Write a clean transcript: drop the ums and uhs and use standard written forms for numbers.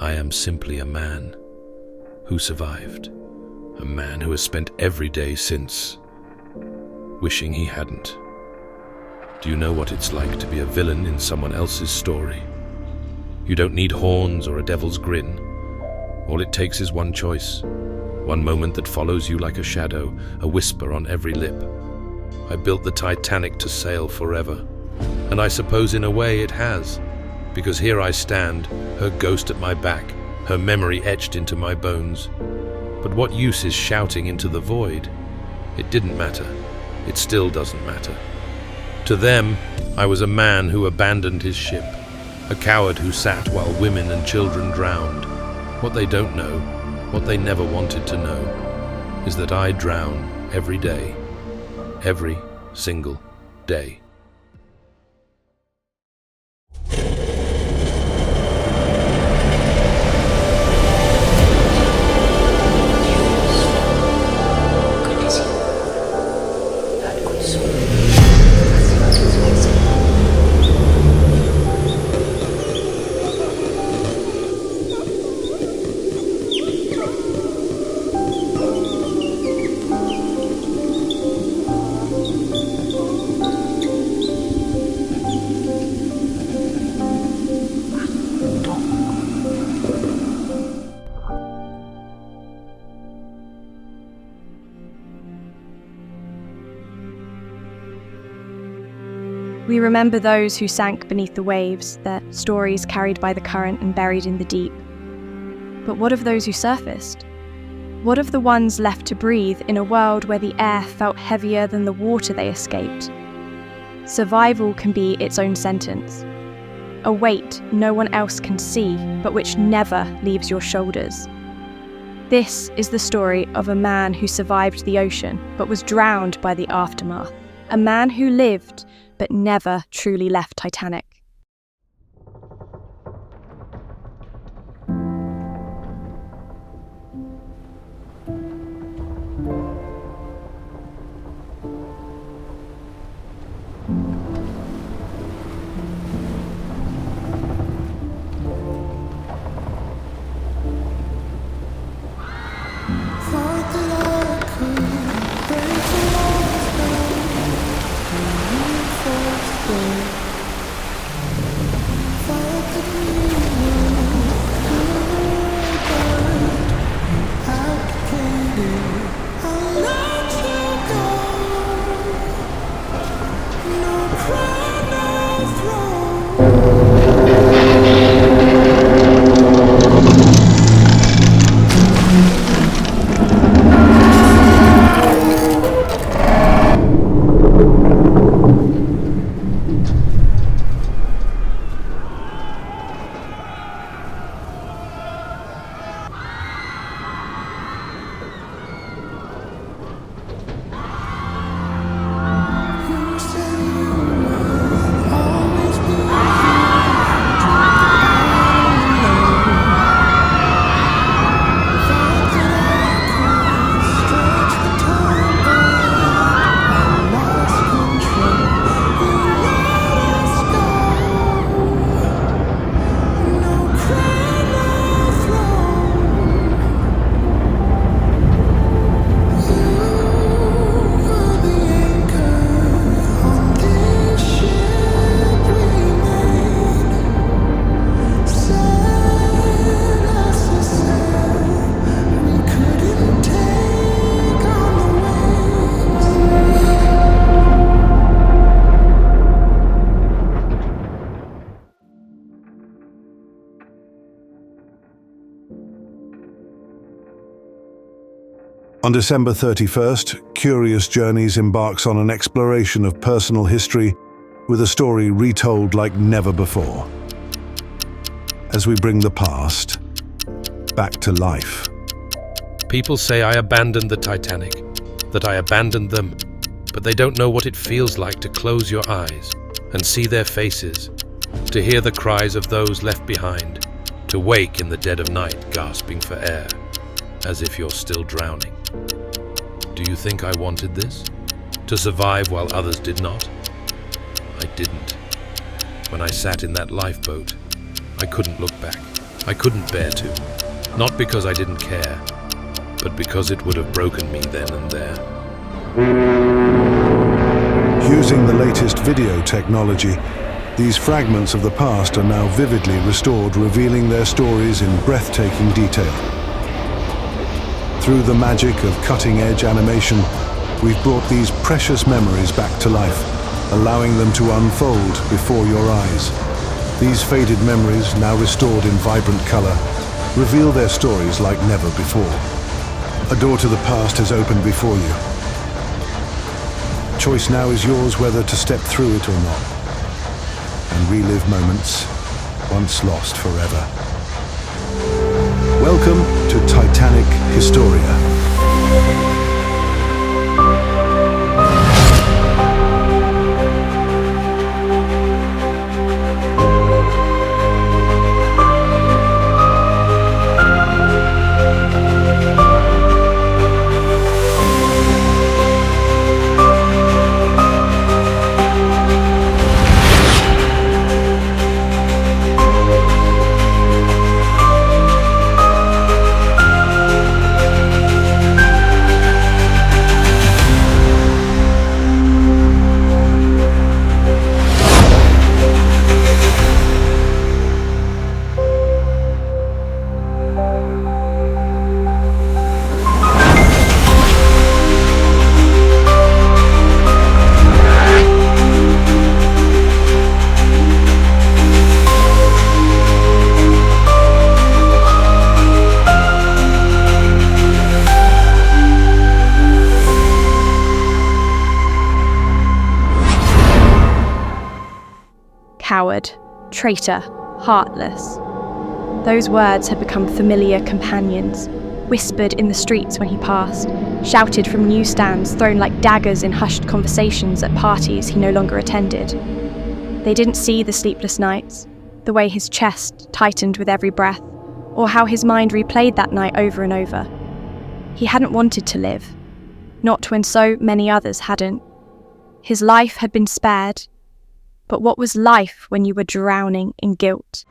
I am simply a man who survived. A man who has spent every day since wishing he hadn't. Do you know what it's like to be a villain in someone else's story? You don't need horns or a devil's grin. All it takes is one choice, one moment that follows you like a shadow, a whisper on every lip. I built the Titanic to sail forever, and I suppose in a way it has, because here I stand, her ghost at my back, her memory etched into my bones. But what use is shouting into the void? It didn't matter. It still doesn't matter. To them, I was a man who abandoned his ship, a coward who sat while women and children drowned. What they don't know, what they never wanted to know, is that I drown every day, every single day. We remember those who sank beneath the waves, their stories carried by the current and buried in the deep. But what of those who surfaced? What of the ones left to breathe in a world where the air felt heavier than the water they escaped? Survival can be its own sentence, a weight no one else can see, but which never leaves your shoulders. This is the story of a man who survived the ocean, but was drowned by the aftermath. A man who lived, but never truly left Titanic. On December 31st, Curious Journeys embarks on an exploration of personal history with a story retold like never before. As we bring the past back to life. People say I abandoned the Titanic, that I abandoned them, but they don't know what it feels like to close your eyes and see their faces, to hear the cries of those left behind, to wake in the dead of night gasping for air, as if you're still drowning. Do you think I wanted this? To survive while others did not? I didn't. When I sat in that lifeboat, I couldn't look back. I couldn't bear to. Not because I didn't care, but because it would have broken me then and there. Using the latest video technology, these fragments of the past are now vividly restored, revealing their stories in breathtaking detail. Through the magic of cutting-edge animation, we've brought these precious memories back to life, allowing them to unfold before your eyes. These faded memories, now restored in vibrant color, reveal their stories like never before. A door to the past has opened before you. Choice now is yours whether to step through it or not, and relive moments once lost forever. Welcome to Titanic Historia. Coward, traitor, heartless. Those words had become familiar companions, whispered in the streets when he passed, shouted from newsstands, thrown like daggers in hushed conversations at parties he no longer attended. They didn't see the sleepless nights, the way his chest tightened with every breath, or how his mind replayed that night over and over. He hadn't wanted to live, not when so many others hadn't. His life had been spared. But what was life when you were drowning in guilt?